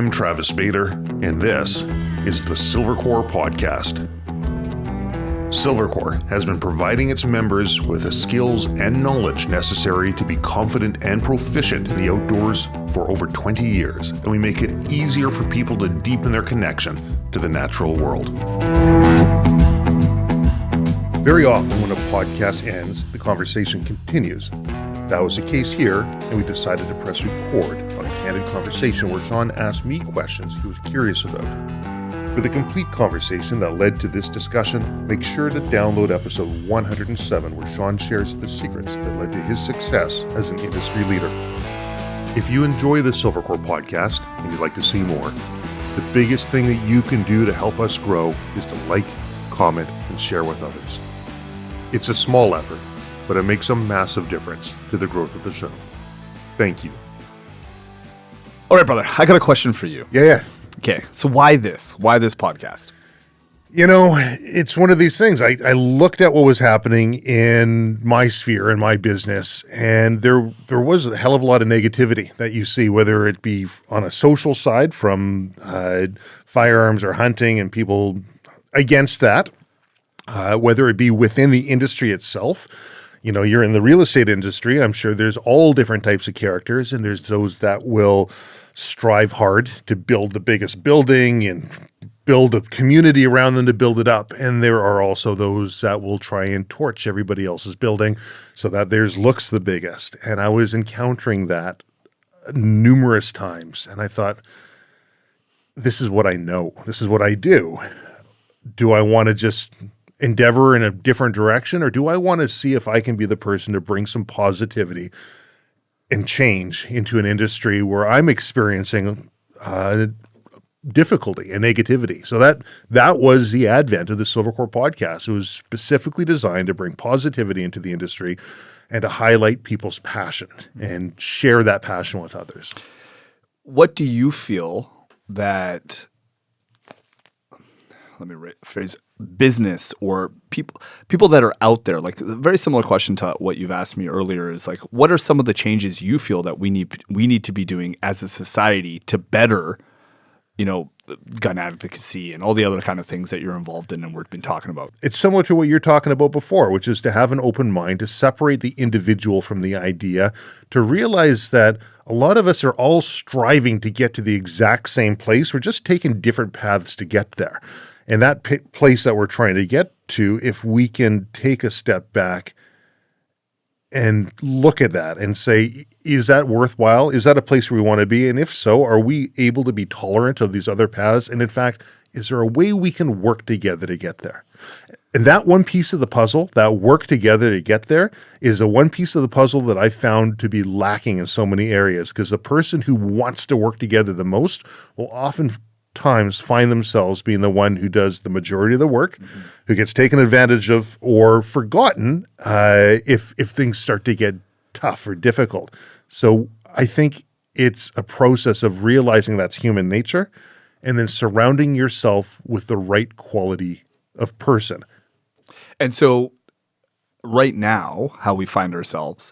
I'm Travis Bader, and this is the Silvercore podcast. Silvercore has been providing its members with the skills and knowledge necessary to be confident and proficient in the outdoors for over 20 years, and we make it easier for people to deepen their connection to the natural world. Very often when a podcast ends, the conversation continues. That was the case here, and we decided to press record on a candid conversation where Sean asked me questions he was curious about. For the complete conversation that led to this discussion, make sure to download episode 107 where Sean shares the secrets that led to his success as an industry leader. If you enjoy the Silvercore podcast and you'd like to see more, the biggest thing that you can do to help us grow is to like, comment, and share with others. It's a small effort, but it makes a massive difference to the growth of the show. Thank you. All right, brother, I got a question for you. Yeah. Okay, so why this? Why this podcast? You know, it's one of these things. I looked at what was happening in my sphere, in my business, and there was a hell of a lot of negativity that you see, whether it be on a social side from firearms or hunting and people against that, whether it be within the industry itself. You know, you're in the real estate industry. I'm sure there's all different types of characters, and there's those that will strive hard to build the biggest building and build a community around them to build it up. And there are also those that will try and torch everybody else's building so that theirs looks the biggest. And I was encountering that numerous times. And I thought, this is what I know. This is what I do. Do I want to just endeavor in a different direction, or do I want to see if I can be the person to bring some positivity and change into an industry where I'm experiencing difficulty and negativity? So that was the advent of the Silvercore podcast. It was specifically designed to bring positivity into the industry and to highlight people's passion and share that passion with others. What do you feel that, let me rephrase, business or people that are out there, like a very similar question to what you've asked me earlier, is like, what are some of the changes you feel that we need to be doing as a society to better, gun advocacy and all the other kind of things that you're involved in and we've been talking about? It's similar to what you're talking about before, which is to have an open mind, to separate the individual from the idea, to realize that a lot of us are all striving to get to the exact same place. We're just taking different paths to get there. And that place that we're trying to get to, if we can take a step back and look at that and say, is that worthwhile? Is that a place where we want to be? And if so, are we able to be tolerant of these other paths? And in fact, is there a way we can work together to get there? And that one piece of the puzzle, that work together to get there, is a one piece of the puzzle that I found to be lacking in so many areas, because the person who wants to work together the most will oftentimes find themselves being the one who does the majority of the work, who gets taken advantage of or forgotten if things start to get tough or difficult. So I think it's a process of realizing that's human nature and then surrounding yourself with the right quality of person. And so right now, how we find ourselves,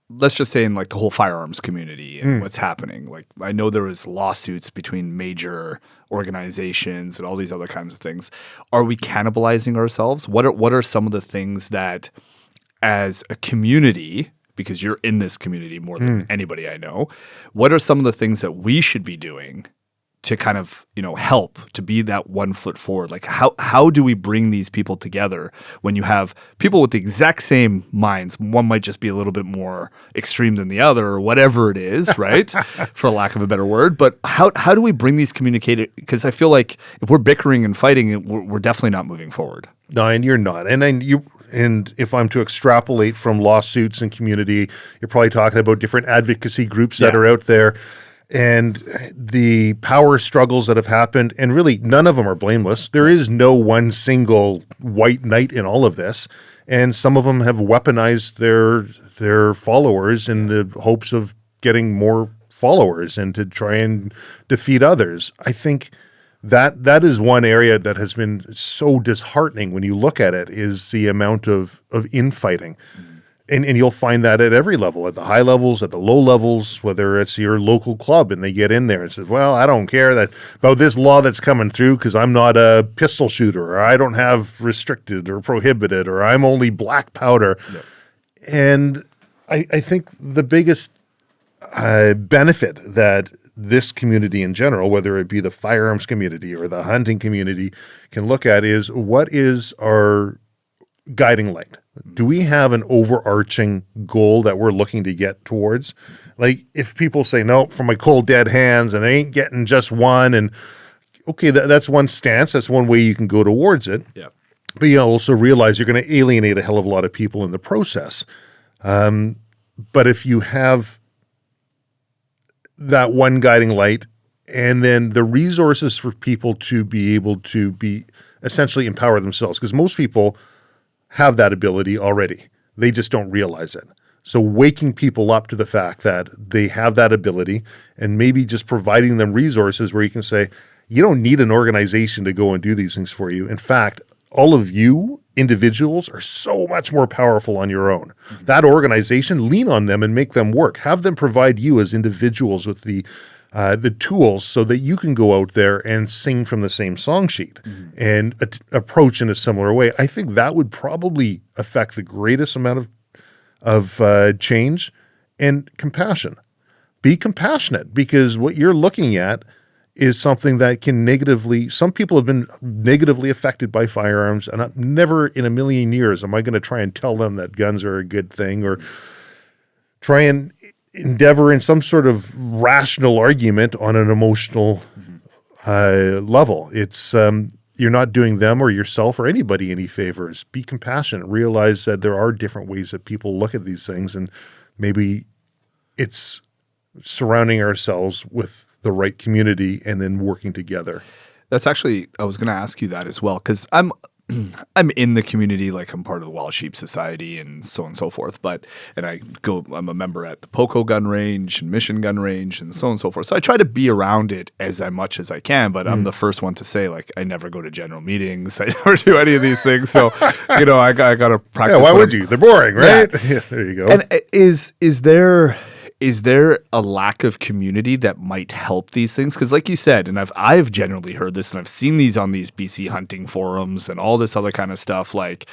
let's just say in like the whole firearms community and what's happening. Like, I know there was lawsuits between major organizations and all these other kinds of things. Are we cannibalizing ourselves? What are some of the things that, as a community, because you're in this community more than anybody I know, what are some of the things that we should be doing to kind of, help to be that 1 foot forward? Like, how do we bring these people together when you have people with the exact same minds? One might just be a little bit more extreme than the other, or whatever it is, right? For lack of a better word. But how do we bring these communicated? Because I feel like if we're bickering and fighting, we're definitely not moving forward. No, and you're not. And if I'm to extrapolate from lawsuits and community, you're probably talking about different advocacy groups that are out there. And the power struggles that have happened, and really none of them are blameless. There is no one single white knight in all of this. And some of them have weaponized their followers in the hopes of getting more followers and to try and defeat others. I think that is one area that has been so disheartening when you look at it, is the amount of infighting. And you'll find that at every level, at the high levels, at the low levels, whether it's your local club and they get in there and says, well, I don't care about this law that's coming through because I'm not a pistol shooter, or I don't have restricted or prohibited, or I'm only black powder. Yep. And I think the biggest benefit that this community in general, whether it be the firearms community or the hunting community, can look at is, what is our guiding light? Do we have an overarching goal that we're looking to get towards? Like, if people say, no, from my cold dead hands, and they ain't getting just one, and okay, that's one stance. That's one way you can go towards it. Yeah. But you also realize you're going to alienate a hell of a lot of people in the process. But if you have that one guiding light, and then the resources for people to be able to be essentially empower themselves, because most people have that ability already. They just don't realize it. So waking people up to the fact that they have that ability, and maybe just providing them resources where you can say, you don't need an organization to go and do these things for you. In fact, all of you individuals are so much more powerful on your own. Mm-hmm. That organization, lean on them and make them work. Have them provide you as individuals with the tools so that you can go out there and sing from the same song sheet and approach in a similar way. I think that would probably affect the greatest amount of change and compassion. Be compassionate, because what you're looking at is something that can some people have been negatively affected by firearms, and never in a million years am I going to try and tell them that guns are a good thing, or try and endeavor in some sort of rational argument on an emotional level. It's you're not doing them or yourself or anybody any favors. Be compassionate. Realize that there are different ways that people look at these things, and maybe it's surrounding ourselves with the right community and then working together. That's actually, I was going to ask you that as well, because I'm in the community, like I'm part of the Wild Sheep Society and so on and so forth. I'm a member at the Poco gun range and Mission gun range and so on and so forth. So I try to be around it as much as I can, but I'm the first one to say, like, I never go to general meetings. I never do any of these things. So, I got to practice. Yeah, why would you? They're boring, right? Yeah. There you go. And is there a lack of community that might help these things? Because like you said, and I've generally heard this, and I've seen these on these BC hunting forums and all this other kind of stuff, like,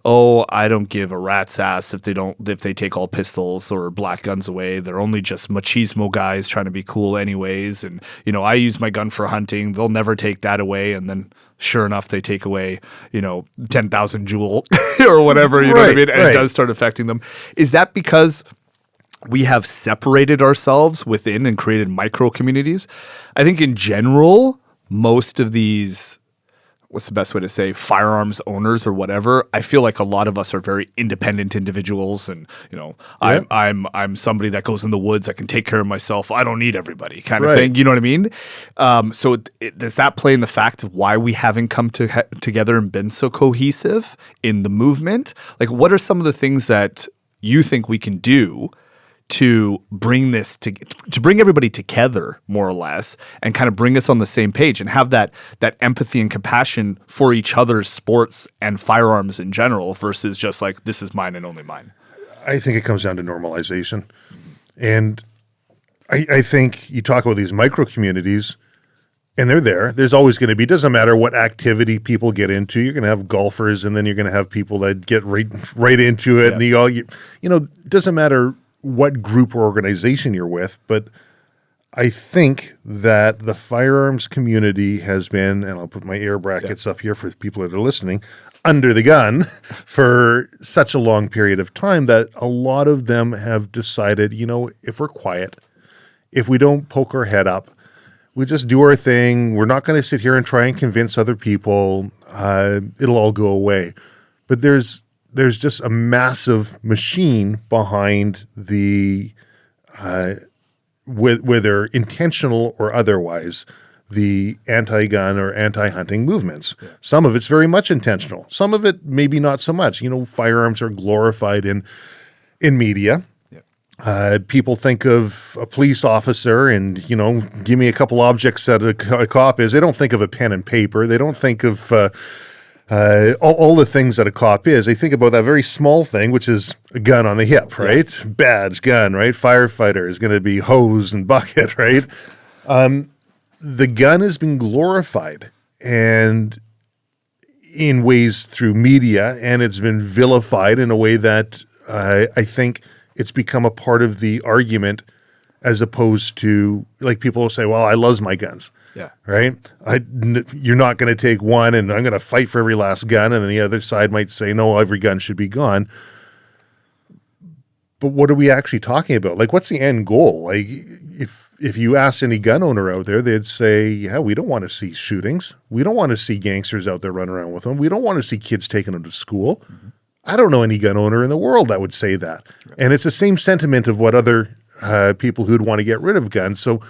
oh, I don't give a rat's ass if they take all pistols or black guns away. They're only just machismo guys trying to be cool anyways. And, I use my gun for hunting. They'll never take that away. And then sure enough, they take away, 10,000 Joule or whatever, know what I mean? And it does start affecting them. Is that because we have separated ourselves within and created micro communities? I think in general, most of these, what's the best way to say, firearms owners or whatever, I feel like a lot of us are very independent individuals, and I'm somebody that goes in the woods. I can take care of myself. I don't need everybody, kind of thing. You know what I mean? So does that play in the fact of why we haven't come together and been so cohesive in the movement? Like, what are some of the things that you think we can do to bring this to bring everybody together, more or less, and kind of bring us on the same page and have that empathy and compassion for each other's sports and firearms in general, versus just like, this is mine and only mine? I think it comes down to normalization. And I think you talk about these micro communities, and they're there. There's always going to be, doesn't matter what activity people get into. You're going to have golfers, and then you're going to have people that get right into it. Yeah. And it doesn't matter what group or organization you're with, but I think that the firearms community has been, and I'll put my air brackets up here for people that are listening, under the gun for such a long period of time that a lot of them have decided, if we're quiet, if we don't poke our head up, we just do our thing. We're not going to sit here and try and convince other people. It'll all go away. But there's just a massive machine behind the, whether intentional or otherwise, the anti-gun or anti-hunting movements. Yeah. Some of it's very much intentional. Some of it maybe not so much. Firearms are glorified in media. Yeah. People think of a police officer and, give me a couple objects that a cop is. They don't think of a pen and paper. They don't think of all the things that a cop is. They think about that very small thing, which is a gun on the hip, right? Yeah. Badge, gun, right? Firefighter is going to be hose and bucket, right? The gun has been glorified and in ways through media, and it's been vilified in a way that I think it's become a part of the argument, as opposed to, like, people will say, well, I love my guns. Yeah. Right? You're not going to take one and I'm going to fight for every last gun. And then the other side might say, no, every gun should be gone. But what are we actually talking about? Like, what's the end goal? Like, if you ask any gun owner out there, they'd say, yeah, we don't want to see shootings. We don't want to see gangsters out there running around with them. We don't want to see kids taking them to school. Mm-hmm. I don't know any gun owner in the world that would say that. Right. And it's the same sentiment of what other people who'd want to get rid of guns. So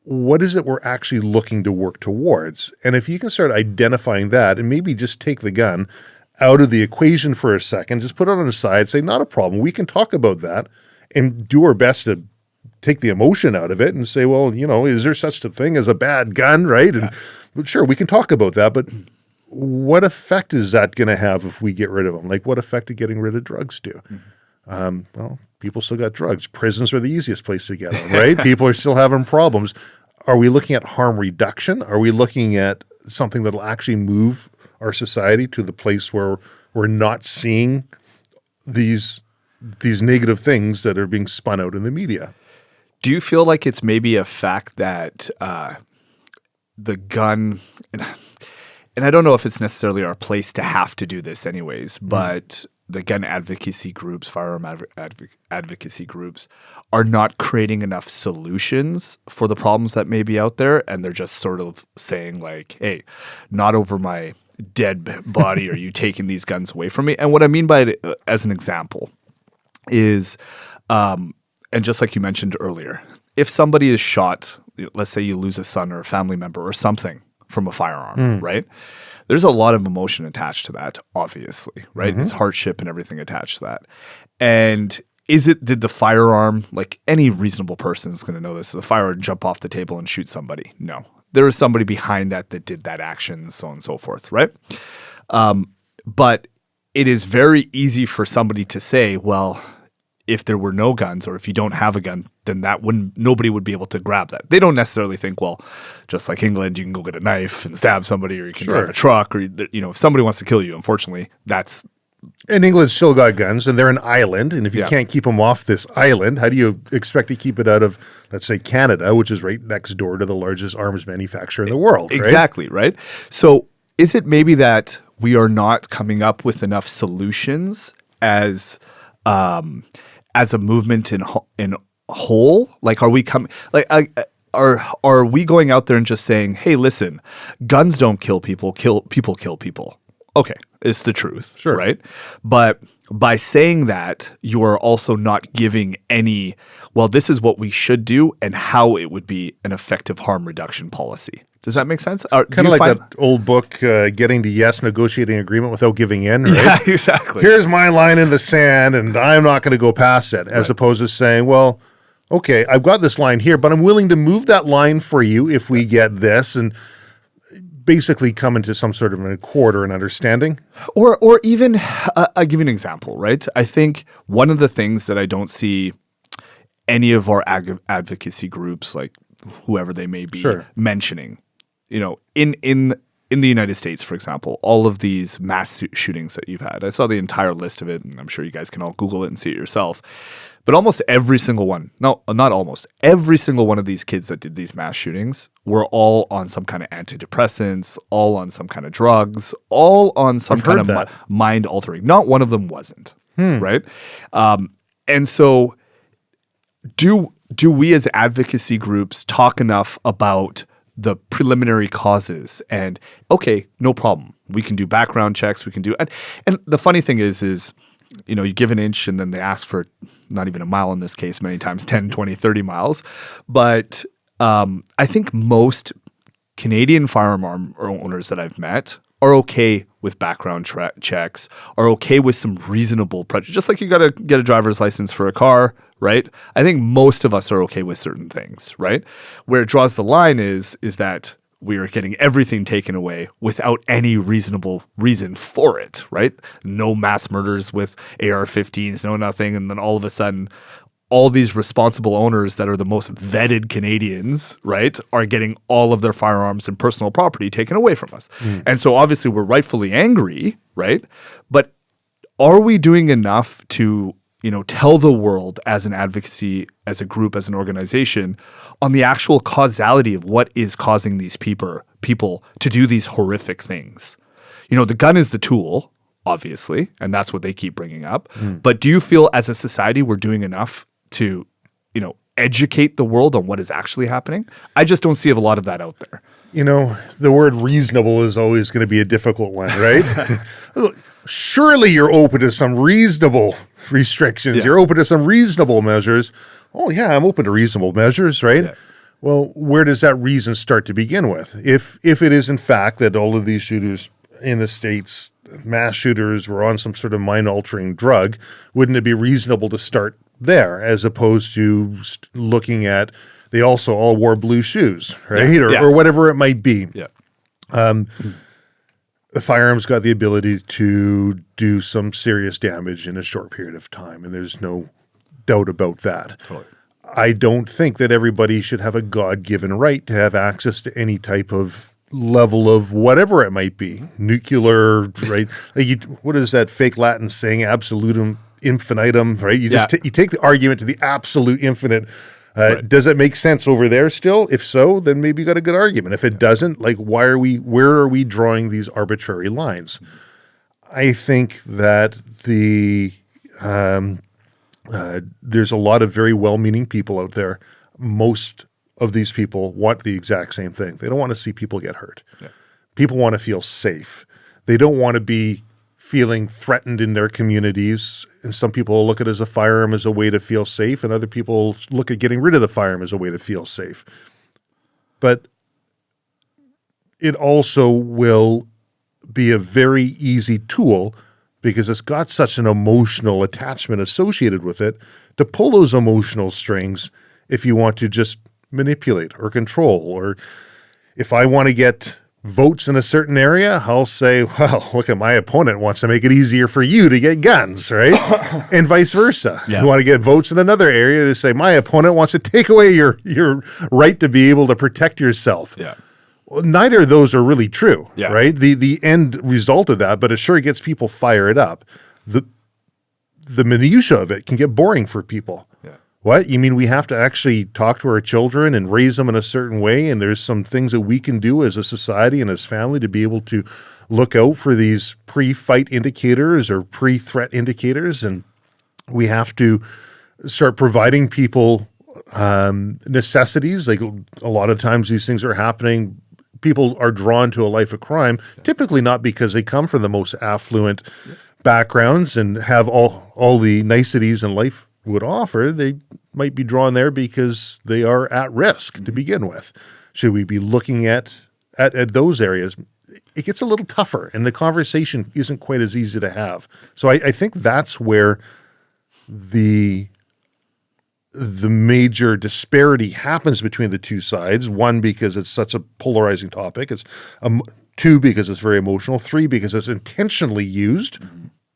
what is it we're actually looking to work towards? And if you can start identifying that and maybe just take the gun out of the equation for a second, just put it on the side, say, not a problem. We can talk about that and do our best to take the emotion out of it and say, well, you know, is there such a thing as a bad gun, right? Yeah. And sure, we can talk about that, but what effect is that going to have if we get rid of them? Like, what effect did getting rid of drugs do? Mm-hmm. Well, people still got drugs. Prisons are the easiest place to get them, right? People are still having problems. Are we looking at harm reduction? Are we looking at something that'll actually move our society to the place where we're not seeing these negative things that are being spun out in the media? Do you feel like it's maybe a fact that the gun, and I don't know if it's necessarily our place to have to do this anyways, but the gun advocacy groups, firearm advocacy groups are not creating enough solutions for the problems that may be out there, and they're just sort of saying like, hey, not over my dead body are you taking these guns away from me. And what I mean by it, as an example, is and just like you mentioned earlier, if somebody is shot, let's say you lose a son or a family member or something from a firearm, right? There's a lot of emotion attached to that, obviously, right? Mm-hmm. It's hardship and everything attached to that. And did the firearm, like any reasonable person is going to know this, the firearm jump off the table and shoot somebody? No. There was somebody behind that did that action, so on and so forth, right? But it is very easy for somebody to say, well, if there were no guns or if you don't have a gun, then nobody would be able to grab that. They don't necessarily think, well, just like England, you can go get a knife and stab somebody, or you can drive a truck, or, you know, if somebody wants to kill you, unfortunately, that's... And England's still got guns, and they're an island, and if you can't keep them off this island, how do you expect to keep it out of, let's say, Canada, which is right next door to the largest arms manufacturer in the world, right? Exactly, right? So is it maybe that we are not coming up with enough solutions as a movement in whole? Like, are we coming? Like, are we going out there and just saying, "Hey, listen, guns don't kill people. People kill people." Okay, it's the truth, sure, right? But by saying that, you are also not giving any. Well, this is what we should do, and how it would be an effective harm reduction policy. Does that make sense? Kind of like that old book, Getting to Yes, Negotiating Agreement Without Giving In, right? Yeah, exactly. Here's my line in the sand, and I'm not going to go past it, as opposed to saying, well, okay, I've got this line here, but I'm willing to move that line for you if we get this, and basically come into some sort of an accord or an understanding. Or even, I'll give you an example, right? I think one of the things that I don't see any of our advocacy groups, like whoever they may be, mentioning, you know, in the United States, for example, all of these mass shootings that you've had, I saw the entire list of it, and I'm sure you guys can all Google it and see it yourself. But almost every single one, no, not almost, every single one of these kids that did these mass shootings were all on some kind of antidepressants, all on some kind of drugs, all on some kind of mind altering. Not one of them wasn't, right? And so do we as advocacy groups talk enough about the preliminary causes? And okay, no problem. We can do background checks. We can do, and the funny thing is, you know, you give an inch and then they ask for not even a mile in this case, many times 10, 20, 30 miles. But I think most Canadian firearm owners that I've met are okay with background checks, are okay with some reasonable prejudice. Just like you got to get a driver's license for a car, right? I think most of us are okay with certain things, right? Where it draws the line is that we are getting everything taken away without any reasonable reason for it, right? No mass murders with AR-15s, no nothing. And then all of a sudden, all these responsible owners that are the most vetted Canadians, right, are getting all of their firearms and personal property taken away from us. And so obviously we're rightfully angry, right? But are we doing enough to, tell the world as an advocacy, as a group, as an organization on the actual causality of what is causing these people to do these horrific things? The gun is the tool, obviously, and that's what they keep bringing up. But do you feel as a society we're doing enough to, educate the world on what is actually happening? I just don't see a lot of that out there. The word reasonable is always going to be a difficult one, right? Surely you're open to some reasonable restrictions. Yeah. You're open to some reasonable measures. Oh, yeah, I'm open to reasonable measures, right? Yeah. Well, where does that reason start to begin with? If it is, in fact, that all of these shooters in the States, mass shooters, were on some sort of mind-altering drug, wouldn't it be reasonable to start there as opposed to looking at they also all wore blue shoes, right? Yeah. Or whatever it might be. Yeah. The firearms got the ability to do some serious damage in a short period of time, and there's no doubt about that. Totally. I don't think that everybody should have a God-given right to have access to any type of level of whatever it might be. Nuclear, right? What is that fake Latin saying? Absolutum infinitum, right? You just you take the argument to the absolute infinite. Right. Does it make sense over there still? If so, then maybe you got a good argument. If it doesn't, where are we drawing these arbitrary lines? I think that there's a lot of very well-meaning people out there. Most of these people want the exact same thing. They don't want to see people get hurt. Yeah. People want to feel safe. They don't want to be feeling threatened in their communities. And some people look at it as a firearm as a way to feel safe, and other people look at getting rid of the firearm as a way to feel safe. But it also will be a very easy tool because it's got such an emotional attachment associated with it to pull those emotional strings if you want to just manipulate or control. Or if I want to get votes in a certain area, I'll say, well, look at my opponent wants to make it easier for you to get guns, right? And vice versa. Yeah. You want to get votes in another area, they say, my opponent wants to take away your right to be able to protect yourself. Yeah. Well, neither of those are really true, Yeah. right? The end result of that, but it sure gets people fired up. The minutia of it can get boring for people. Yeah. What? You mean we have to actually talk to our children and raise them in a certain way, and there's some things that we can do as a society and as family to be able to look out for these pre-fight indicators or pre-threat indicators, and we have to start providing people necessities. Like a lot of times these things are happening. People are drawn to a life of crime, typically not because they come from the most affluent backgrounds and have all the niceties in life would offer. They might be drawn there because they are at risk to begin with. Should we be looking at those areas? It gets a little tougher, and the conversation isn't quite as easy to have. So I think that's where the major disparity happens between the two sides. One, because it's such a polarizing topic. It's two, because it's very emotional. Three, because it's intentionally used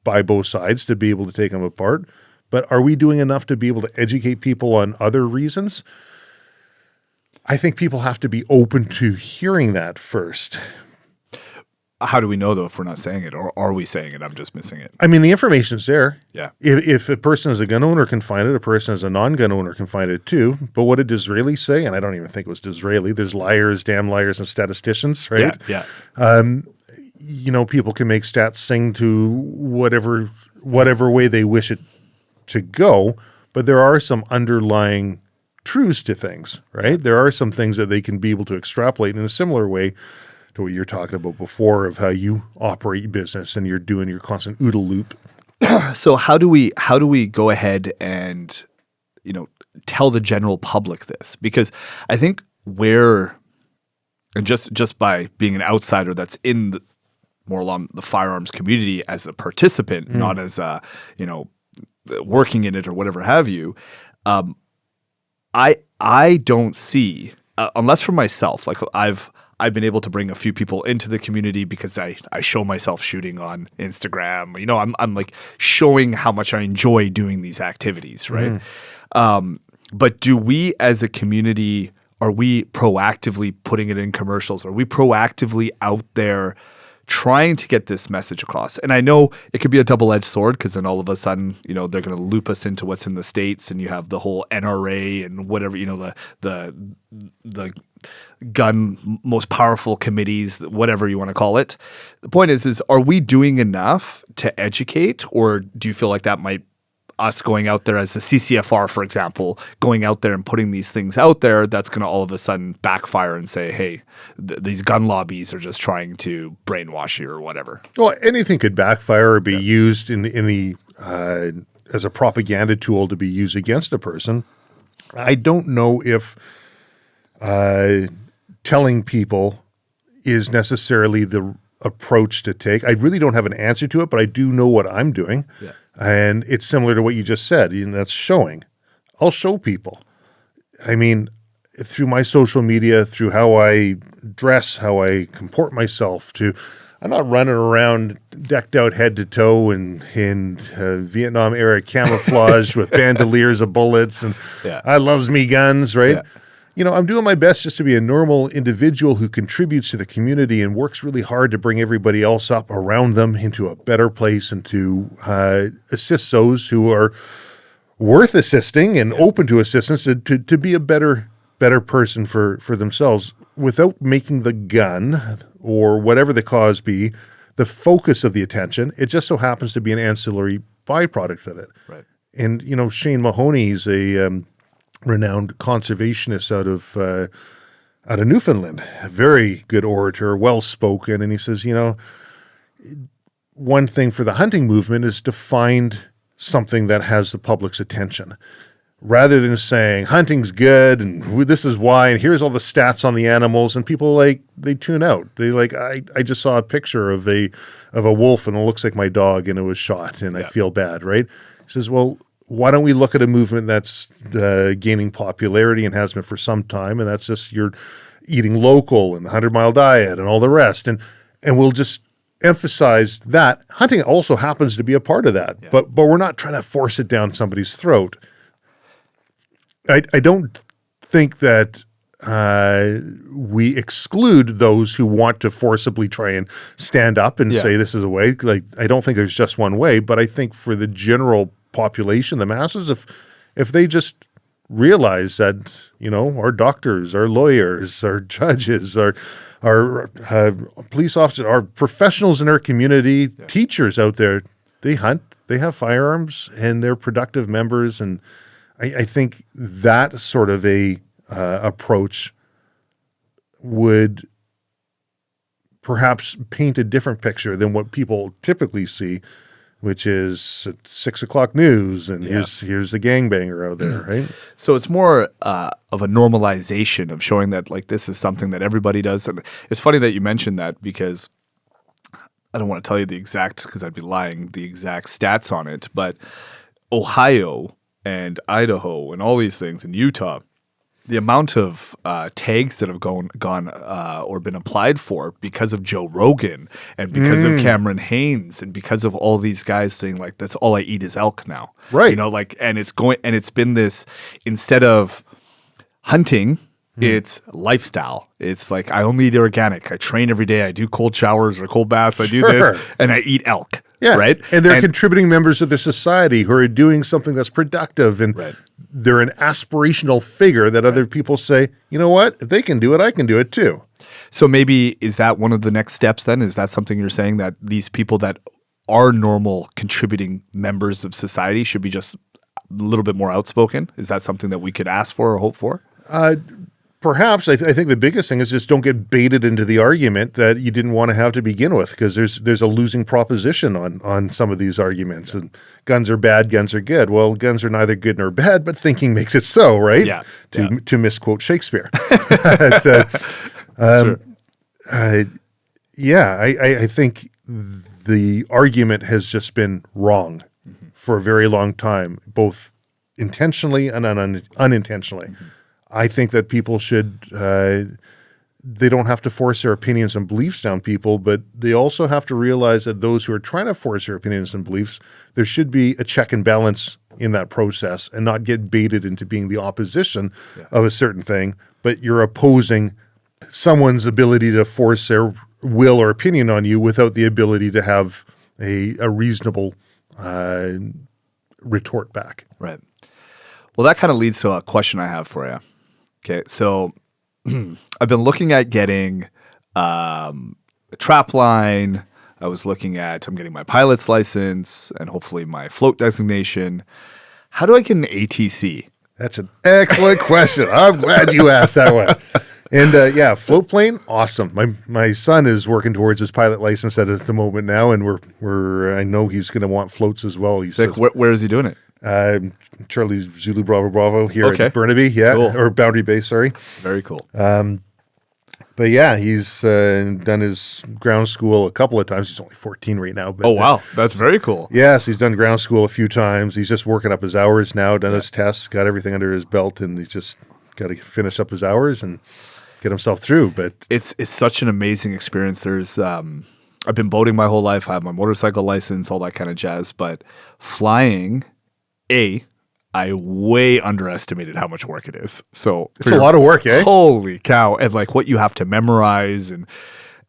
by both sides to be able to take them apart. But are we doing enough to be able to educate people on other reasons? I think people have to be open to hearing that first. How do we know, though, if we're not saying it? Or are we saying it? I'm just missing it. I mean, the information's there. Yeah. If a person is a gun owner can find it, a person is a non-gun owner can find it too. But what did Disraeli say? And I don't even think it was Disraeli. There's liars, damn liars, and statisticians, right? Yeah. People can make stats sing to whatever way they wish it to go, but there are some underlying truths to things, right? There are some things that they can be able to extrapolate in a similar way to what you're talking about before of how you operate your business and you're doing your constant OODA loop. So how do we go ahead and, tell the general public this? Because I think and just by being an outsider that's in more along the firearms community as a participant, not as a, working in it or whatever have you, I don't see, unless for myself, like I've been able to bring a few people into the community because I show myself shooting on Instagram. You know, I'm like showing how much I enjoy doing these activities, right? But do we as a community, are we proactively putting it in commercials? Are we proactively out there trying to get this message across? And I know it could be a double-edged sword because then all of a sudden, you know, they're going to loop us into what's in the States, and you have the whole NRA and whatever, you know, the gun most powerful committees, whatever you want to call it. The point is are we doing enough to educate, or do you feel like that might us going out there as the CCFR, for example, going out there and putting these things out there, that's going to all of a sudden backfire and say, hey, these gun lobbies are just trying to brainwash you or whatever? Well, anything could backfire or be used in the as a propaganda tool to be used against a person. I don't know if telling people is necessarily the approach to take. I really don't have an answer to it, but I do know what I'm doing. Yeah. And it's similar to what you just said, and that's showing. I'll show people. I mean, through my social media, through how I dress, how I comport myself, I'm not running around decked out head to toe in Vietnam era camouflage with bandoliers of bullets and I loves me guns, right? Yeah. You know, I'm doing my best just to be a normal individual who contributes to the community and works really hard to bring everybody else up around them into a better place and to assist those who are worth assisting and open to assistance to be a better person for themselves without making the gun or whatever the cause be the focus of the attention. It just so happens to be an ancillary byproduct of it. Right. And, you know, Shane Mahoney's a renowned conservationist out of Newfoundland, a very good orator, well-spoken. And he says, you know, one thing for the hunting movement is to find something that has the public's attention rather than saying hunting's good and this is why, and here's all the stats on the animals. And people they tune out. They I just saw a picture of a wolf and it looks like my dog and it was shot and I feel bad, right? He says, well, why don't we look at a movement that's gaining popularity and has been for some time, and that's just you're eating local and the 100-mile diet and all the rest, and we'll just emphasize that. Hunting also happens to be a part of that, but we're not trying to force it down somebody's throat. I don't think that we exclude those who want to forcibly try and stand up and say this is a way. Like, I don't think there's just one way, but I think for the general population, the masses, if they just realize that, you know, our doctors, our lawyers, our judges, our police officers, our professionals in our community, teachers out there, they hunt, they have firearms, and they're productive members. And I think that sort of a approach would perhaps paint a different picture than what people typically see, which is 6 o'clock news, and here's the gangbanger out there, right? So it's more of a normalization of showing that like this is something that everybody does. And it's funny that you mentioned that because I don't want to tell you the exact, because I'd be lying, the exact stats on it, but Ohio and Idaho and all these things in Utah, the amount of tags that have gone or been applied for because of Joe Rogan and because of Cameron Hanes and because of all these guys saying like that's all I eat is elk now, right? You know, like, and it's been this, instead of hunting, it's lifestyle. It's like I only eat organic. I train every day. I do cold showers or cold baths. I do this, and I eat elk. Yeah, right. And they're contributing members of the society who are doing something that's productive, and they're an aspirational figure that other people say, you know what, if they can do it, I can do it too. So maybe is that one of the next steps then? Is that something you're saying, that these people that are normal contributing members of society should be just a little bit more outspoken? Is that something that we could ask for or hope for? Perhaps. I think the biggest thing is just don't get baited into the argument that you didn't want to have to begin with, because there's a losing proposition on some of these arguments. And guns are bad, guns are good. Well, guns are neither good nor bad, but thinking makes it so, right? Yeah. To misquote Shakespeare. I think the argument has just been wrong for a very long time, both intentionally and unintentionally. I think that people should they don't have to force their opinions and beliefs down people, but they also have to realize that those who are trying to force their opinions and beliefs, there should be a check and balance in that process and not get baited into being the opposition of a certain thing, but you're opposing someone's ability to force their will or opinion on you without the ability to have a reasonable retort back. Right. Well, that kind of leads to a question I have for you. Okay, so I've been looking at getting a trap line. I'm getting my pilot's license and hopefully my float designation. How do I get an ATC? That's an excellent question. I'm glad you asked that one. And float plane, awesome. My son is working towards his pilot license at the moment now, and I know he's going to want floats as well. He says, where is he doing it? Charlie Zulu Bravo Bravo here at Burnaby, cool. Or Boundary Bay, sorry. Very cool. But yeah, he's done his ground school a couple of times. He's only 14 right now. But, oh, wow. That's very cool. Yes, he's done ground school a few times. He's just working up his hours now, done his tests, got everything under his belt, and he's just got to finish up his hours and get himself through. But it's such an amazing experience. There's I've been boating my whole life. I have my motorcycle license, all that kind of jazz. But flying, I way underestimated how much work it is. So it's a lot of work, eh? Holy cow. And like what you have to memorize and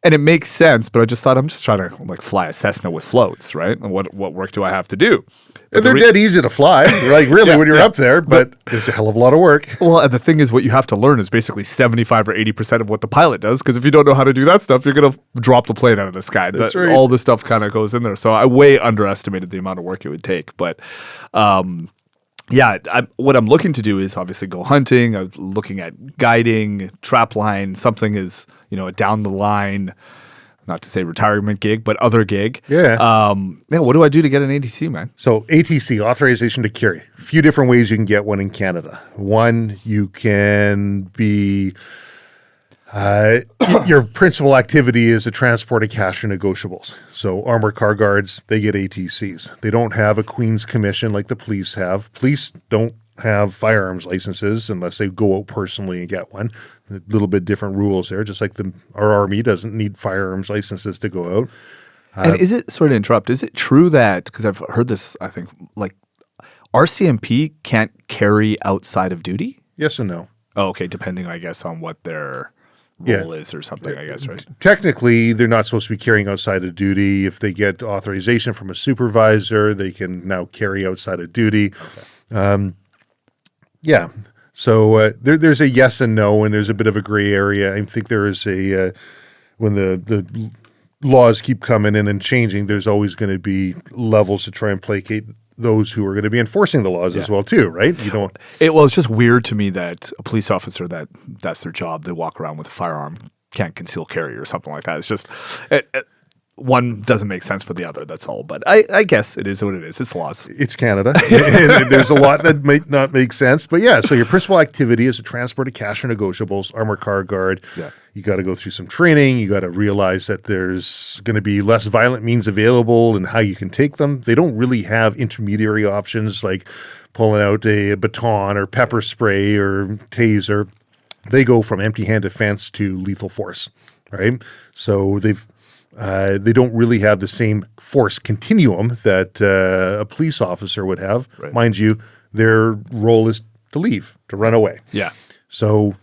it makes sense, but I just thought I'm just trying to like fly a Cessna with floats, right? And what work do I have to do? And they're dead easy to fly, like really when you're up there, but there's a hell of a lot of work. Well, and the thing is what you have to learn is basically 75 or 80% of what the pilot does, because if you don't know how to do that stuff, you're going to drop the plane out of the sky. That's right. All this stuff kind of goes in there. So I way underestimated the amount of work it would take. But what I'm looking to do is obviously go hunting. I'm looking at guiding, trap line, something is, a down the line, not to say retirement gig, but other gig. Yeah. What do I do to get an ATC, man? So ATC, authorization to carry. A few different ways you can get one in Canada. One, you can be, your principal activity is to transport a cash or negotiables. So armored car guards, they get ATCs. They don't have a Queen's Commission like the police have. Police don't have firearms licenses unless they go out personally and get one. A little bit different rules there, just like our Army doesn't need firearms licenses to go out. And is it, sorry to interrupt, is it true that, because I've heard this, I think, like RCMP can't carry outside of duty? Yes and no. Oh, okay, depending, I guess, on what their role is or something, I guess, right? Technically, they're not supposed to be carrying outside of duty. If they get authorization from a supervisor, they can now carry outside of duty. Okay. So there's a yes and no, and there's a bit of a gray area. I think there is when the laws keep coming in and changing, there's always going to be levels to try and placate those who are going to be enforcing the laws as well too, right? You don't. It's just weird to me that a police officer that's their job, they walk around with a firearm, can't conceal carry or something like that. It's just one doesn't make sense for the other. That's all. But I guess it is what it is. It's laws. It's Canada. And there's a lot that might not make sense. But yeah, so your principal activity is to transport a cash or negotiables, armored car guard. Yeah. You got to go through some training. You got to realize that there's going to be less violent means available and how you can take them. They don't really have intermediary options like pulling out a baton or pepper spray or taser. They go from empty-hand defense to lethal force, right? So they don't really have the same force continuum that a police officer would have. Right. Mind you, their role is to leave, to run away. Yeah. So,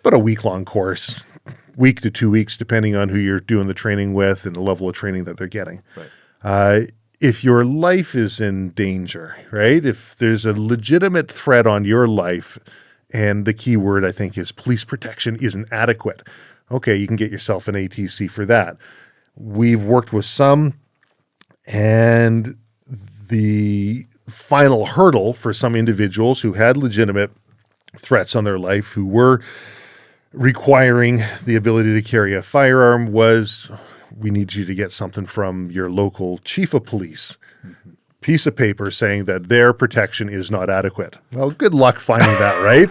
but a week-long course, week to 2 weeks, depending on who you're doing the training with and the level of training that they're getting. Right. If your life is in danger, right? If there's a legitimate threat on your life, and the key word I think is police protection isn't adequate, okay, you can get yourself an ATC for that. We've worked with some, and the final hurdle for some individuals who had legitimate threats on their life, who were requiring the ability to carry a firearm, was we need you to get something from your local chief of police. Mm-hmm. Piece of paper saying that their protection is not adequate. Well, good luck finding that, right?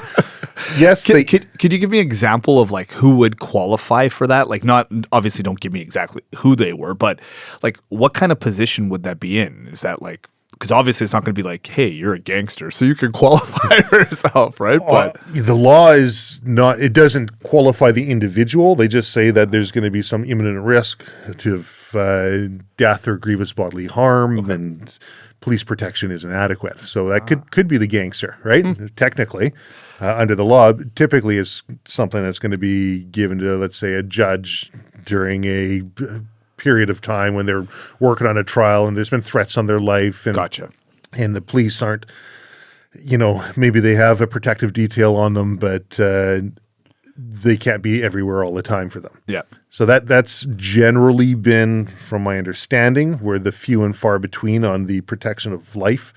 Yes. Could you give me an example of like who would qualify for that? Like not, obviously don't give me exactly who they were, but like what kind of position would that be in? Is that like because obviously it's not going to be like, hey, you're a gangster, so you can qualify yourself, right? But the law is not, it doesn't qualify the individual. They just say that there's going to be some imminent risk to death or grievous bodily harm, and police protection is inadequate. So that could be the gangster, right? Technically, under the law, typically is something that's going to be given to, let's say, a judge during a period of time when they're working on a trial and there's been threats on their life, and and the police aren't, maybe they have a protective detail on them, but they can't be everywhere all the time for them. Yeah. So that's generally been, from my understanding, where the few and far between on the protection of life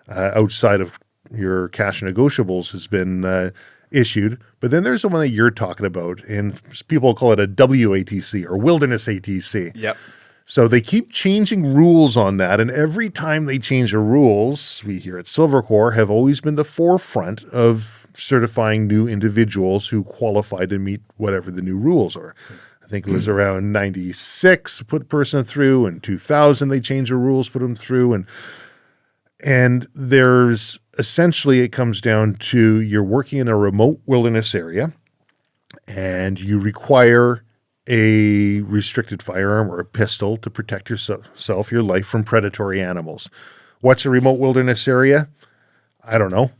outside of your cash negotiables has been issued. But then there's the one that you're talking about, and people call it a WATC or Wilderness ATC. Yep. So they keep changing rules on that, and every time they change the rules, we here at Silvercore have always been the forefront of certifying new individuals who qualify to meet whatever the new rules are. I think it was around 96 put a person through, and 2000 they changed the rules, put them through, and there's essentially, it comes down to you're working in a remote wilderness area and you require a restricted firearm or a pistol to protect yourself, your life, from predatory animals. What's a remote wilderness area? I don't know,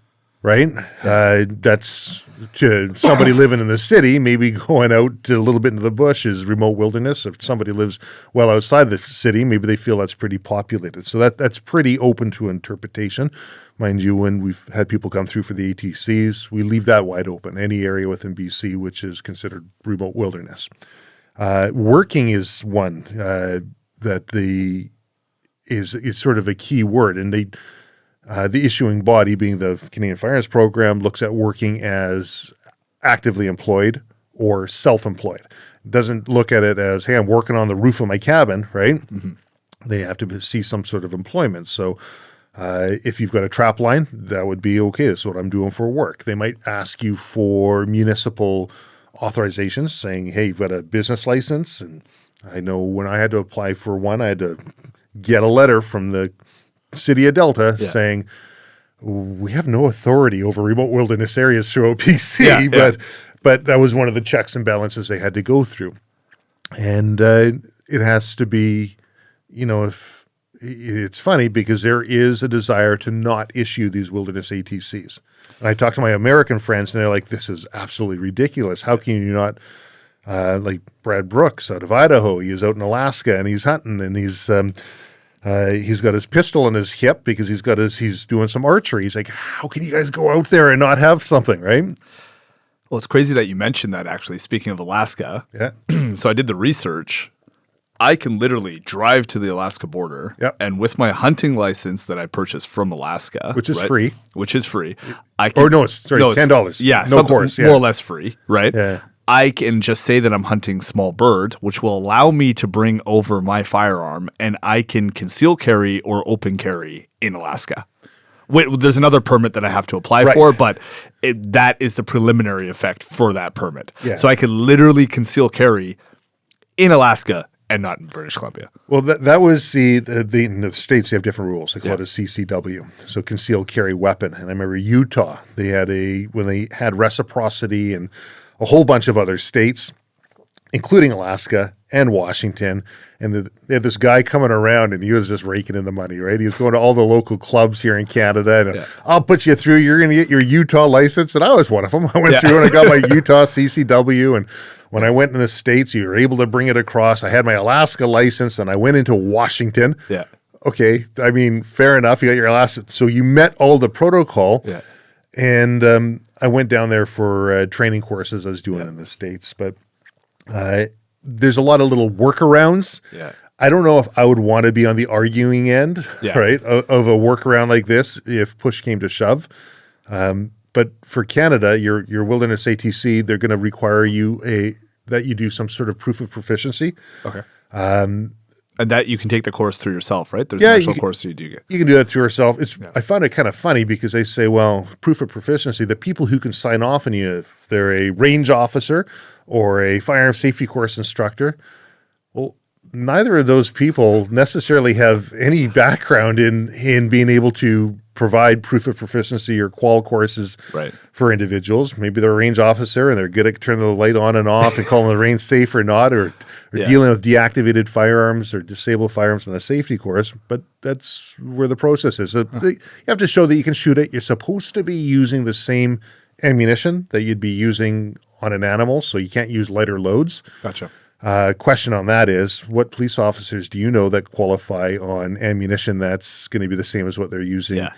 right? That's to somebody living in the city, maybe going out to a little bit into the bush is remote wilderness. If somebody lives well outside the city, maybe they feel that's pretty populated. So that's pretty open to interpretation. Mind you, when we've had people come through for the ATCs, we leave that wide open. Any area within BC which is considered remote wilderness. Working is one that is sort of a key word, and the issuing body, being the Canadian Firearms Program, looks at working as actively employed or self-employed. Doesn't look at it as, hey, I'm working on the roof of my cabin, right? Mm-hmm. They have to see some sort of employment. So if you've got a trap line, that would be okay. That's what I'm doing for work. They might ask you for municipal authorizations saying, hey, you've got a business license. And I know when I had to apply for one, I had to get a letter from the City of Delta saying, we have no authority over remote wilderness areas through OPC, but that was one of the checks and balances they had to go through. And it has to be, if it's funny because there is a desire to not issue these wilderness ATCs. And I talk to my American friends and they're like, this is absolutely ridiculous. How can you not, like Brad Brooks out of Idaho, he is out in Alaska and he's hunting and he's got his pistol on his hip because he's doing some archery. He's like, how can you guys go out there and not have something, right? Well, it's crazy that you mentioned that, actually, speaking of Alaska. Yeah. So I did the research. I can literally drive to the Alaska border, and with my hunting license that I purchased from Alaska, which is free, I can, it's $10. Yeah, no course, more or less free, right? Yeah. I can just say that I'm hunting small bird, which will allow me to bring over my firearm, and I can conceal carry or open carry in Alaska. There's another permit that I have to apply for, but that is the preliminary effect for that permit. Yeah. So I could literally conceal carry in Alaska and not in British Columbia. Well, that was in the states, they have different rules. They call it a CCW, so concealed carry weapon. And I remember Utah, when they had reciprocity and a whole bunch of other states, including Alaska and Washington. And they had this guy coming around and he was just raking in the money, right? He was going to all the local clubs here in Canada and I'll put you through. You're going to get your Utah license. And I was one of them. I went through and I got my Utah CCW. And when I went in the States, you were able to bring it across. I had my Alaska license and I went into Washington. Yeah. Okay. I mean, fair enough. You got your Alaska. So you met all the protocol. Yeah. And I went down there for training courses I was doing in the States. But there's a lot of little workarounds. Yeah. I don't know if I would want to be on the arguing end, right, of a workaround like this if push came to shove. But for Canada, your wilderness ATC, they're going to require you that you do some sort of proof of proficiency. Okay. And that you can take the course through yourself, right? There's an actual course you do get. You can do that through yourself. I found it kind of funny because they say, well, proof of proficiency, the people who can sign off on you, if they're a range officer or a firearm safety course instructor, well, neither of those people necessarily have any background in being able to provide proof of proficiency or qual courses Right. for individuals. Maybe they're a range officer and they're good at turning the light on and off and calling the range safe or not, or dealing with deactivated firearms or disabled firearms on a safety course. But that's where the process is. So you have to show that you can shoot it. You're supposed to be using the same ammunition that you'd be using on an animal, so you can't use lighter loads. Gotcha. Question on that is, what police officers do you know that qualify on ammunition that's going to be the same as what they're using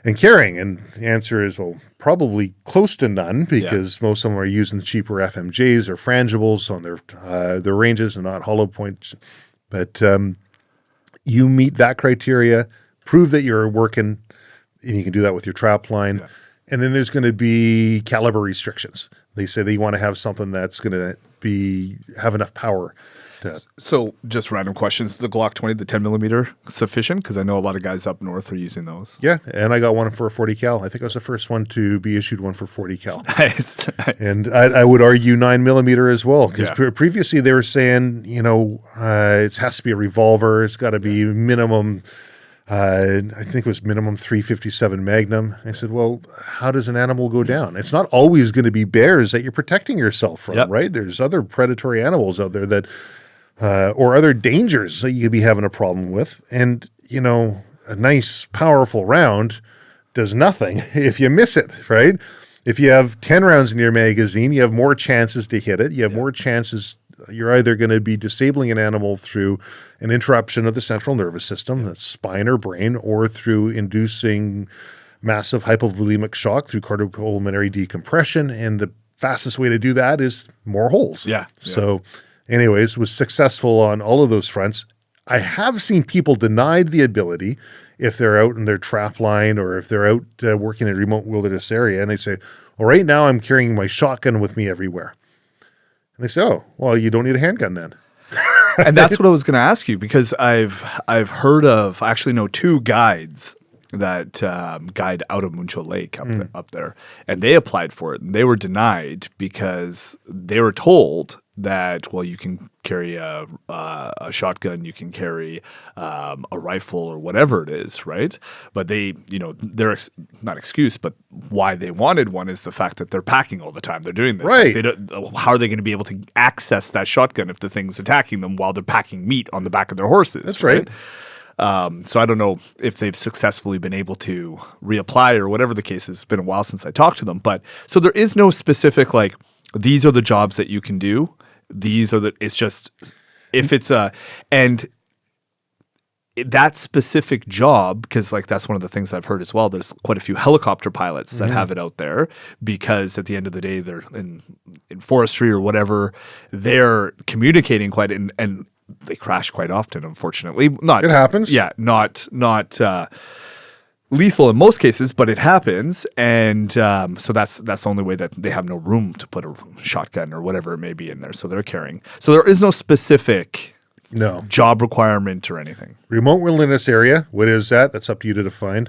and carrying? And the answer is, well, probably close to none, because most of them are using cheaper FMJs or frangibles on their ranges and not hollow points. But you meet that criteria, prove that you're working, and you can do that with your trap line. And then there's going to be caliber restrictions. They say they want to have something that's going to have enough power. So just random questions. The Glock 20, the 10 millimeter, sufficient? Because I know a lot of guys up north are using those. Yeah, and I got one for a 40 cal. I think I was the first one to be issued one for 40 cal. Nice. And I would argue 9 millimeter as well, because previously they were saying, it has to be a revolver. It's got to be minimum. I think it was minimum 357 Magnum. I said, well, how does an animal go down? It's not always going to be bears that you're protecting yourself from, right? There's other predatory animals out there that, or other dangers that you could be having a problem with. And, a nice, powerful round does nothing if you miss it, right? If you have 10 rounds in your magazine, you have more chances to hit it. You have more chances. You're either going to be disabling an animal through an interruption of the central nervous system, that's spine or brain, or through inducing massive hypovolemic shock through cardiopulmonary decompression. And the fastest way to do that is more holes. So anyways, was successful on all of those fronts. I have seen people denied the ability if they're out in their trap line or if they're out working in a remote wilderness area, and they say, well, right now I'm carrying my shotgun with me everywhere. And they say, oh, well, you don't need a handgun then. And that's what I was going to ask you, because I've heard of, I actually know two guides that guide out of Muncho Lake up there, and they applied for it and they were denied because they were told that, well, you can carry a shotgun, you can carry a rifle or whatever it is, right? But they, their not excuse, but why they wanted one is the fact that they're packing all the time. They're doing this. Right. Like how are they going to be able to access that shotgun if the thing's attacking them while they're packing meat on the back of their horses? That's right. So I don't know if they've successfully been able to reapply or whatever the case is. It's been a while since I talked to them. But so there is no specific, like, these are the jobs that you can do. It's just, if it's and that specific job, because like that's one of the things I've heard as well, there's quite a few helicopter pilots that have it out there, because at the end of the day, they're in forestry or whatever, they're communicating quite, and they crash quite often, unfortunately. It happens. Yeah, not lethal in most cases, but it happens, and so that's the only way that they have no room to put a shotgun or whatever it may be in there. So they're carrying. So there is no specific job requirement or anything. Remote wilderness area. What is that? That's up to you to define.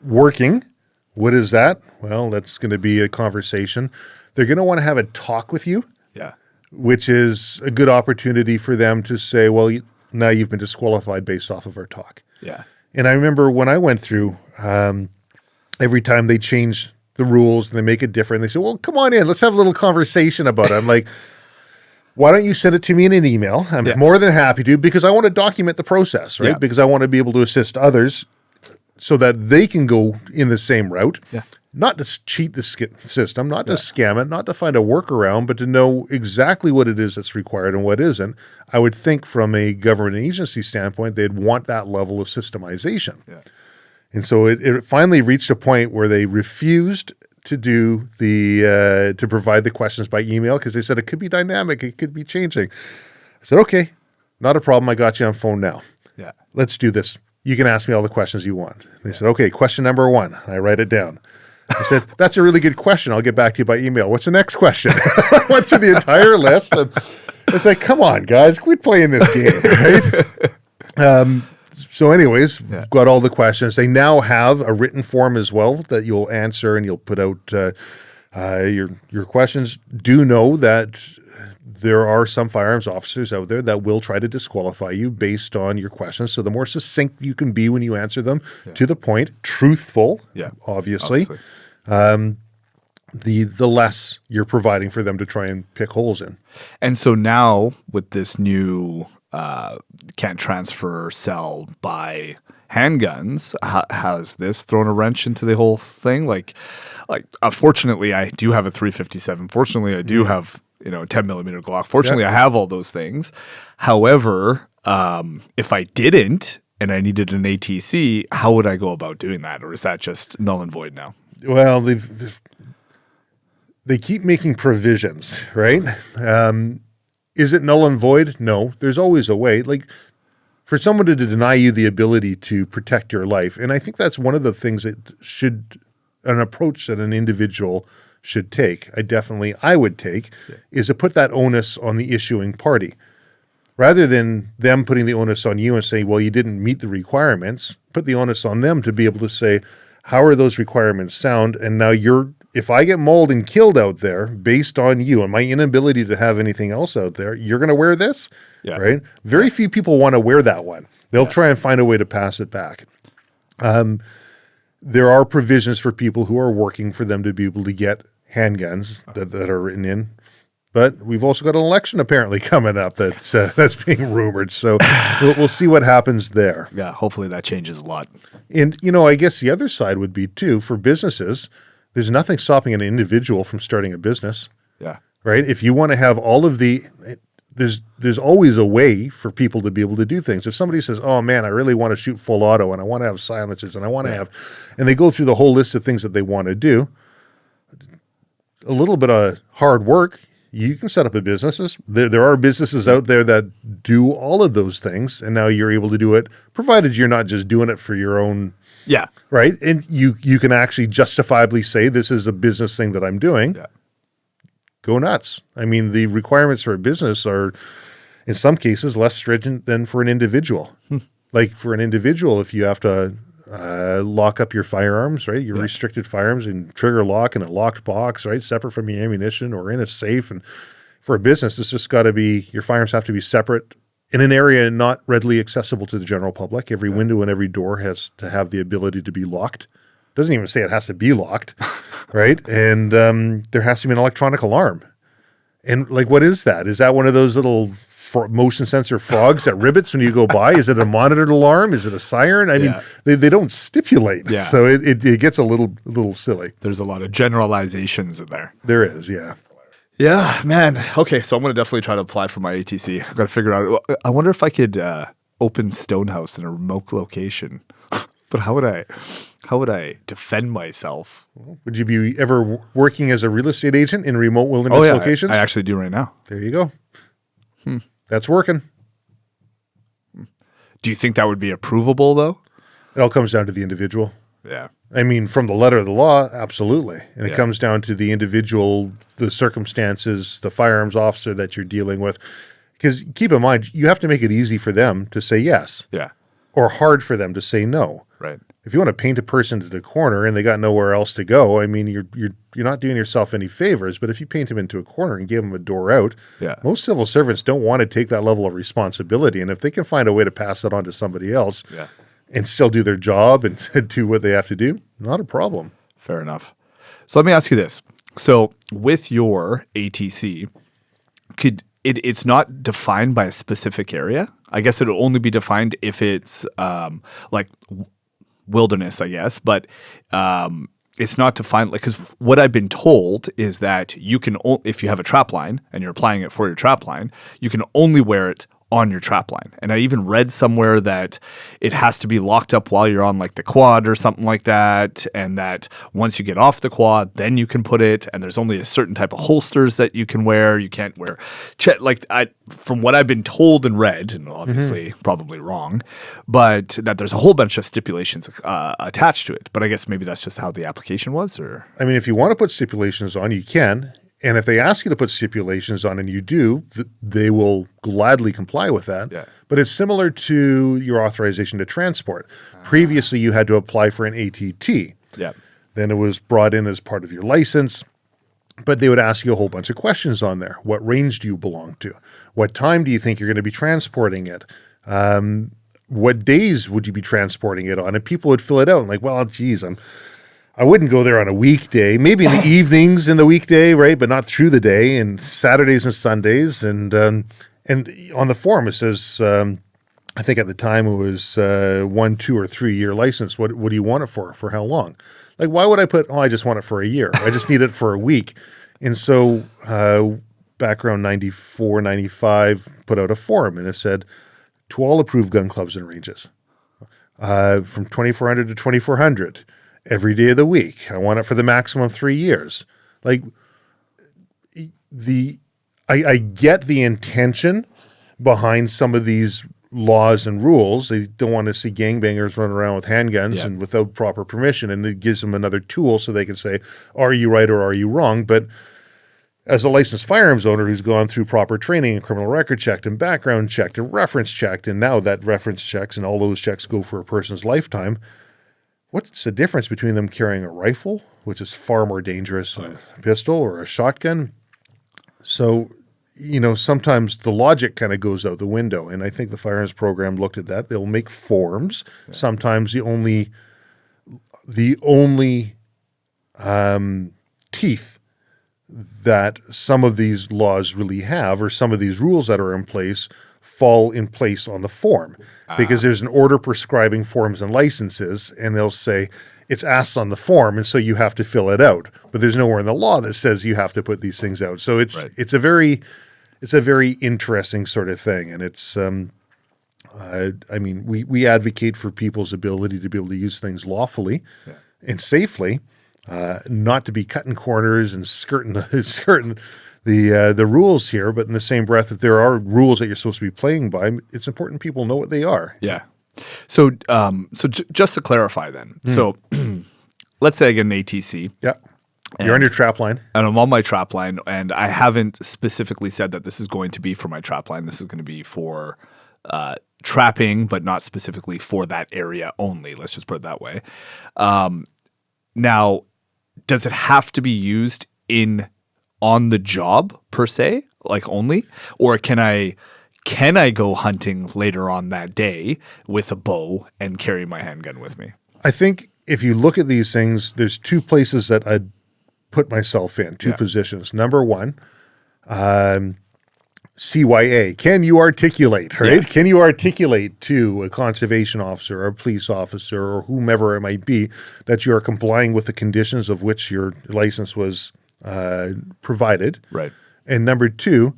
Working. What is that? Well, that's going to be a conversation. They're going to want to have a talk with you. Yeah. Which is a good opportunity for them to say, well, now you've been disqualified based off of our talk. Yeah. And I remember when I went through, every time they change the rules and they make it different, they say, well, come on in, let's have a little conversation about it. I'm like, why don't you send it to me in an email? I'm more than happy to, because I want to document the process, right? Because I want to be able to assist others so that they can go in the same route. Yeah. Not to cheat the system, not to scam it, not to find a workaround, but to know exactly what it is that's required and what isn't. I would think from a government agency standpoint, they'd want that level of systemization. Yeah. And so it finally reached a point where they refused to do to provide the questions by email, because they said it could be dynamic, it could be changing. I said, okay, not a problem. I got you on phone now. Yeah. Let's do this. You can ask me all the questions you want. They said, okay, question number 1. I write it down. I said, that's a really good question. I'll get back to you by email. What's the next question? I went through the entire list, and it's like, come on, guys, quit playing this game, right? So anyways, got all the questions. They now have a written form as well that you'll answer, and you'll put out your questions. Do know that there are some firearms officers out there that will try to disqualify you based on your questions. So the more succinct you can be when you answer them, to the point, truthful, obviously. The less you're providing for them to try and pick holes in. And so now with this new can't transfer, sell, buy handguns, has this thrown a wrench into the whole thing? Like, fortunately, I do have a 357. Fortunately, I do have, a 10 millimeter Glock. Fortunately, I have all those things. However, if I didn't and I needed an ATC, how would I go about doing that? Or is that just null and void now? Well, they keep making provisions, right? Is it null and void? No, there's always a way. Like, for someone to deny you the ability to protect your life, and I think that's one of the things that an approach that an individual should take, I would take, is to put that onus on the issuing party. Rather than them putting the onus on you and saying, well, you didn't meet the requirements, put the onus on them to be able to say, how are those requirements sound? And now if I get mauled and killed out there based on you and my inability to have anything else out there, you're going to wear this, right? Very few people want to wear that one. They'll try and find a way to pass it back. There are provisions for people who are working for them to be able to get handguns that are written in. But we've also got an election apparently coming up that's being rumored. So we'll see what happens there. Yeah, hopefully that changes a lot. And, I guess the other side would be, too, for businesses, there's nothing stopping an individual from starting a business. Yeah. Right? If you want to have all of there's always a way for people to be able to do things. If somebody says, oh man, I really want to shoot full auto and I want to have silencers and I want to and they go through the whole list of things that they want to do, a little bit of hard work, you can set up a business. There are businesses out there that do all of those things, and now you're able to do it, provided you're not just doing it for your own. Yeah. Right? And you can actually justifiably say, this is a business thing that I'm doing. Yeah. Go nuts. I mean, the requirements for a business are, in some cases, less stringent than for an individual. Like for an individual, if you have to lock up your firearms, right? Your restricted firearms in trigger lock in a locked box, right? Separate from your ammunition or in a safe. And for a business, it's just got to be, your firearms have to be separate in an area not readily accessible to the general public. Every window and every door has to have the ability to be locked. Doesn't even say it has to be locked, right? And there has to be an electronic alarm. And like, what is that? Is that one of those little motion sensor frogs that ribbits when you go by? Is it a monitored alarm? Is it a siren? I mean, they don't stipulate. Yeah. So it gets a little silly. There's a lot of generalizations in there. There is, yeah. Yeah, man. Okay, so I'm going to definitely try to apply for my ATC. I've got to figure out. I wonder if I could open Stonehouse in a remote location. But how would I defend myself? Would you be ever working as a real estate agent in remote wilderness locations? I actually do right now. There you go. That's working. Do you think that would be approvable, though? It all comes down to the individual. Yeah. I mean, from the letter of the law, absolutely. And it comes down to the individual, the circumstances, the firearms officer that you're dealing with. Because keep in mind, you have to make it easy for them to say yes. Yeah. Or hard for them to say no. Right. If you want to paint a person to the corner and they got nowhere else to go, I mean, you're not doing yourself any favors. But if you paint them into a corner and give them a door out, most civil servants don't want to take that level of responsibility. And if they can find a way to pass that on to somebody else and still do their job and do what they have to do, not a problem. Fair enough. So let me ask you this. So with your ATC, it's not defined by a specific area? I guess it'll only be defined if it's like wilderness, I guess, but it's not defined, like, because what I've been told is that you can, if you have a trap line and you're applying it for your trap line, you can only wear it on your trap line. And I even read somewhere that it has to be locked up while you're on like the quad or something like that, and that once you get off the quad, then you can put it, and there's only a certain type of holsters that you can wear. You can't wear from what I've been told and read, and obviously probably wrong, but that there's a whole bunch of stipulations attached to it. But I guess maybe that's just how the application was, or I mean, if you want to put stipulations on, you can. And if they ask you to put stipulations on and you do, they will gladly comply with that. Yeah. But it's similar to your authorization to transport. Previously, you had to apply for an ATT. Yeah. Then it was brought in as part of your license. But they would ask you a whole bunch of questions on there. What range do you belong to? What time do you think you're going to be transporting it? What days would you be transporting it on? And people would fill it out and like, well, geez, I wouldn't go there on a weekday, maybe in the evenings in the weekday, right? But not through the day, and Saturdays and Sundays. And on the form, it says, I think at the time it was 1, 2, or 3 year license. What do you want it for? For how long? Like, why would I put, I just want it for a year. I just need it for a week. And so back around 94, 95, put out a form, and it said, to all approved gun clubs and ranges, from 2,400 to 2,400, every day of the week. I want it for the maximum of 3 years. Like, I get the intention behind some of these laws and rules. They don't want to see gangbangers run around with handguns and without proper permission, and it gives them another tool so they can say, are you right or are you wrong? But as a licensed firearms owner who's gone through proper training and criminal record checked and background checked and reference checked, and now that reference checks and all those checks go for a person's lifetime, what's the difference between them carrying a rifle, which is far more dangerous than a pistol, or a shotgun? So, sometimes the logic kind of goes out the window. And I think the firearms program looked at that. They'll make forms. Yeah. Sometimes the only teeth that some of these laws really have, or some of these rules that are in place, fall in place on the form. Because there's an order prescribing forms and licenses, and they'll say it's asked on the form, and so you have to fill it out. But there's nowhere in the law that says you have to put these things out. So it's a very interesting sort of thing. And it's we advocate for people's ability to be able to use things lawfully and safely, not to be cutting corners and skirting the rules here. But in the same breath, if there are rules that you're supposed to be playing by, it's important people know what they are. Yeah. So, just to clarify then, so let's say I get an ATC. Yeah. You're on your trap line. And I'm on my trap line, and I haven't specifically said that this is going to be for my trap line. This is going to be for trapping, but not specifically for that area only. Let's just put it that way. Now, does it have to be used on the job per se, like only? Or can I go hunting later on that day with a bow and carry my handgun with me? I think if you look at these things, there's two places that I'd put myself in, two positions. Number one, CYA. Can you articulate, right? Yeah. Can you articulate to a conservation officer or a police officer or whomever it might be that you are complying with the conditions of which your license was provided? Right. And number two,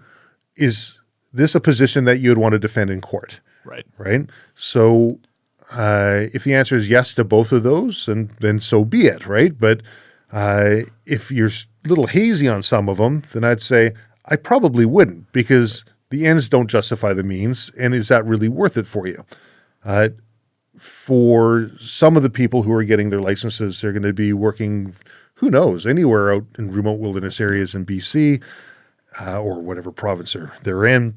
is this a position that you would want to defend in court? Right. Right. So if the answer is yes to both of those, then so be it, right? But if you're a little hazy on some of them, then I'd say I probably wouldn't, because the ends don't justify the means, and is that really worth it for you? For some of the people who are getting their licenses, they're going to be working, who knows, anywhere out in remote wilderness areas in BC or whatever province they're in,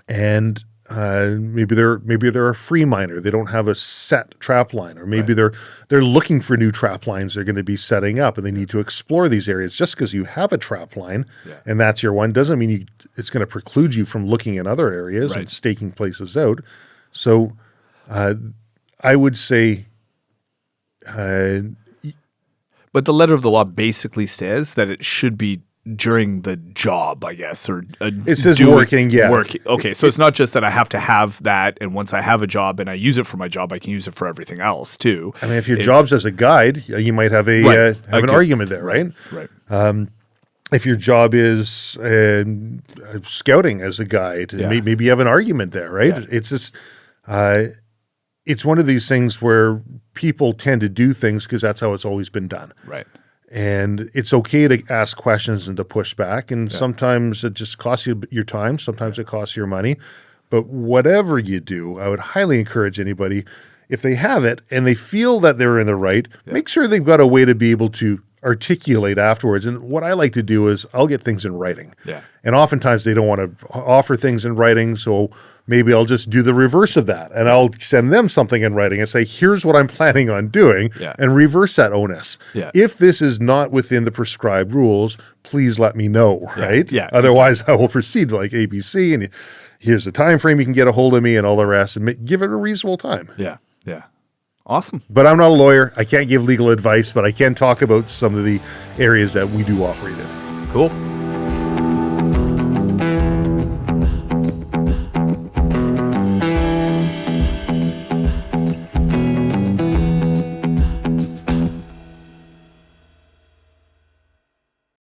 and maybe they're a free miner. They don't have a set trap line, or maybe they're looking for new trap lines they're going to be setting up, and they need to explore these areas. Just because you have a trap line and that's your one doesn't mean it's going to preclude you from looking in other areas and staking places out. So I would say, but the letter of the law basically says that it should be during the job, I guess, or it says working. Okay, so it's not just that I have to have that, and once I have a job and I use it for my job, I can use it for everything else too. I mean, if your job's as a guide, you might have an argument there, right? Right. If your job is scouting as a guide, maybe you have an argument there, right? Yeah. It's just it's one of these things where people tend to do things because that's how it's always been done. Right. And it's okay to ask questions and to push back. And sometimes it just costs you your time. Sometimes it costs you your money. But whatever you do, I would highly encourage anybody, if they have it and they feel that they're in the right, make sure they've got a way to be able to articulate afterwards. And what I like to do is I'll get things in writing. Yeah. And oftentimes they don't want to offer things in writing. So maybe I'll just do the reverse of that, and I'll send them something in writing and say, here's what I'm planning on doing, and reverse that onus. If this is not within the prescribed rules, please let me know, right? Otherwise, I will proceed like ABC, and here's the time frame you can get a hold of me and all the rest, and give it a reasonable time. Yeah. Awesome. But I'm not a lawyer. I can't give legal advice, but I can talk about some of the areas that we do operate in. Cool.